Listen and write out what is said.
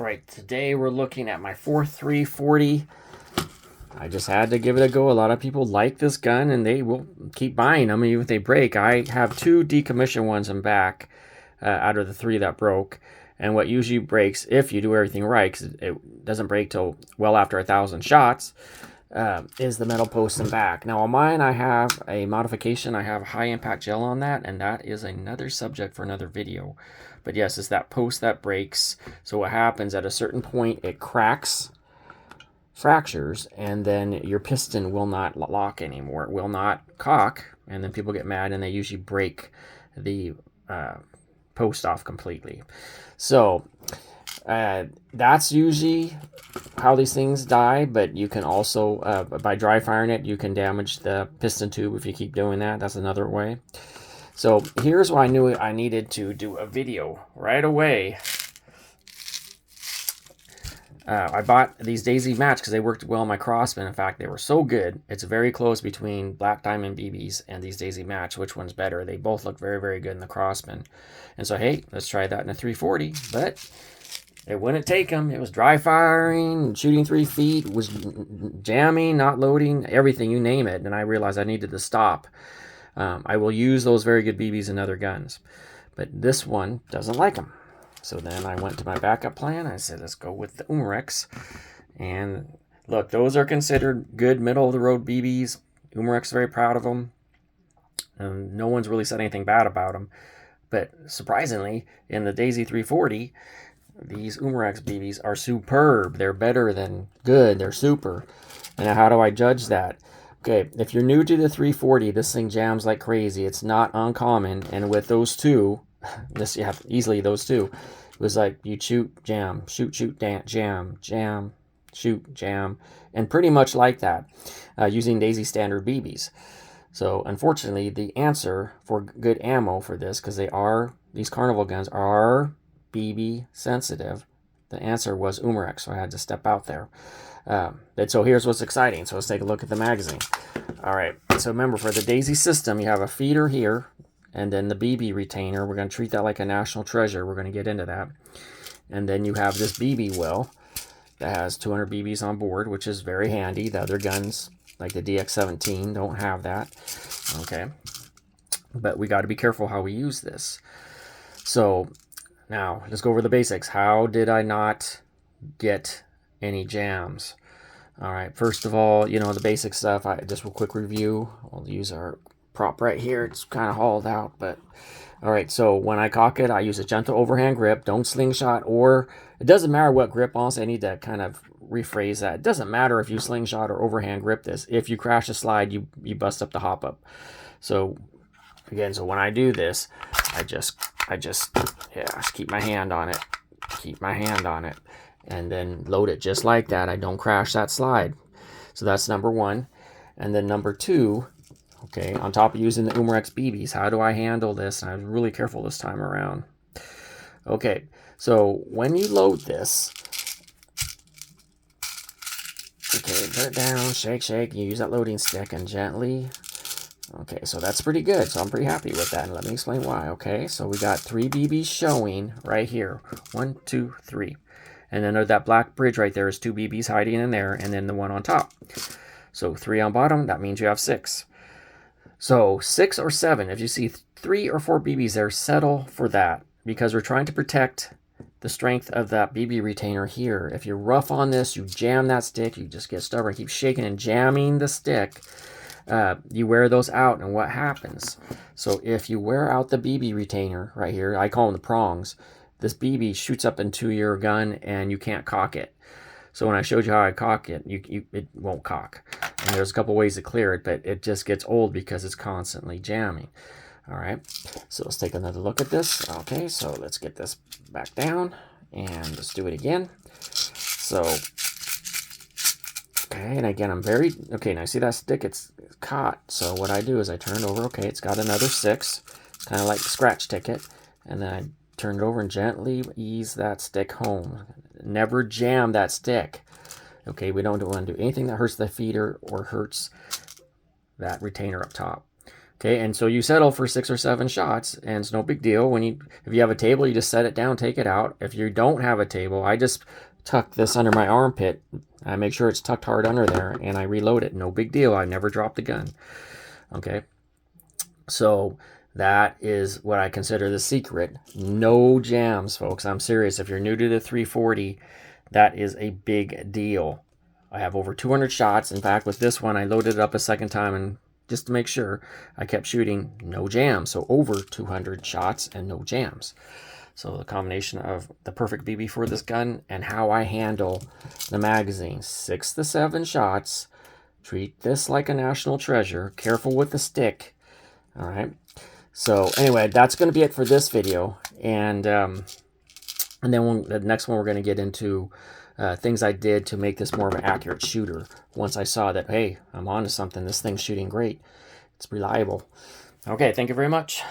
All right, today we're looking at my 4.340. I just had to give it a go. A lot of people like this gun and they will keep buying them even if they break. I have 2 decommissioned ones in back out of the 3 that broke. And what usually breaks, if you do everything right, because it doesn't break till well after 1,000 shots, is the metal post in back. Now on mine I have a modification. I have high impact gel on that, and that is another subject for another video. But yes, it's that post that breaks. So what happens at a certain point, it cracks, fractures, and then your piston will not lock anymore. It will not cock, and then people get mad and they usually break the post off completely. So that's usually how these things die, but you can also, by dry firing it, you can damage the piston tube if you keep doing that. That's another way. So here's why I knew I needed to do a video right away. I bought these Daisy Match because they worked well on my Crossman. In fact, they were so good. It's very close between Black Diamond BBs and these Daisy Match. Which one's better? They both look very, very good in the Crossman. And so, hey, let's try that in a 340. But it wouldn't take them. It was dry firing, shooting 3 feet, was jamming, not loading, everything, you name it. And I realized I needed to stop. I will use those very good BBs in other guns, but this one doesn't like them. So then I went to my backup plan. I said, let's go with the Umarex. And look, those are considered good middle-of-the-road BBs. Umarex is very proud of them. No one's really said anything bad about them. But surprisingly, in the Daisy 340, these Umarex BBs are superb. They're better than good. They're super. And how do I judge that? Okay, if you're new to the 340, this thing jams like crazy. It's not uncommon. And with those two, you have easily those two. It was like you shoot, jam, shoot, jam, jam, shoot, jam, and pretty much like that using Daisy standard BBs. So unfortunately, the answer for good ammo for this, because these carnival guns are BB sensitive, the answer was Umarex, so I had to step out there. So here's what's exciting. So let's take a look at the magazine. All right, so remember, for the Daisy system, you have a feeder here, and then the BB retainer. We're going to treat that like a national treasure. We're going to get into that. And then you have this BB well that has 200 BBs on board, which is very handy. The other guns, like the DX-17, don't have that. Okay, but we got to be careful how we use this. So now let's go over the basics. How did I not get any jams? All right, first of all, the basic stuff. Just a quick review. We'll use our prop right here. It's kind of hauled out, but all right. So when I cock it, I use a gentle overhand grip. Don't slingshot, or it doesn't matter what grip. Honestly, I need to kind of rephrase that. It doesn't matter if you slingshot or overhand grip this. If you crash a slide, you bust up the hop up. So again, when I do this, I just keep my hand on it. Keep my hand on it. And then load it just like that. I don't crash that slide. So that's number 1. And then number 2, okay, on top of using the Umarex BBs, how do I handle this? And I was really careful this time around. Okay, so when you load this, okay, put it down, shake, you use that loading stick and gently. Okay, so that's pretty good. So I'm pretty happy with that. And let me explain why. Okay, so we got 3 BBs showing right here. 1, 2, 3. And then that black bridge right there is 2 BBs hiding in there, and then the one on top. So 3 on bottom, that means you have 6. So 6 or 7, if you see 3 or 4 BBs there, settle for that, because we're trying to protect the strength of that BB retainer here. If you're rough on this, you jam that stick, you just get stubborn, keep shaking and jamming the stick, you wear those out, and what happens? So if you wear out the BB retainer right here, I call them the prongs, this BB shoots up into your gun and you can't cock it. So when I showed you how I cock it, it won't cock. And there's a couple ways to clear it, but it just gets old because it's constantly jamming. All right, so let's take another look at this. Okay, so let's get this back down and let's do it again. So, okay, and again, okay, now see that stick, it's caught. So what I do is I turn it over. Okay, it's got another 6. It's kind of like the scratch ticket. And then I turn it over and gently ease that stick home. Never jam that stick. Okay, we don't want to do anything that hurts the feeder or hurts that retainer up top. Okay, and so you settle for 6 or 7 shots, and it's no big deal. If you have a table, you just set it down, take it out. If you don't have a table, I just tuck this under my armpit. I make sure it's tucked hard under there, and I reload it. No big deal. I never drop the gun. Okay, so that is what I consider the secret. No jams, folks. I'm serious. If you're new to the 340, that is a big deal. I have over 200 shots. In fact, with this one, I loaded it up a second time, and just to make sure, I kept shooting, no jams. So over 200 shots and no jams. So the combination of the perfect BB for this gun and how I handle the magazine. 6 to 7 shots. Treat this like a national treasure. Careful with the stick. All right. So anyway, that's going to be it for this video. And then the next one, we're going to get into things I did to make this more of an accurate shooter. Once I saw that, hey, I'm onto something. This thing's shooting great. It's reliable. Okay, thank you very much.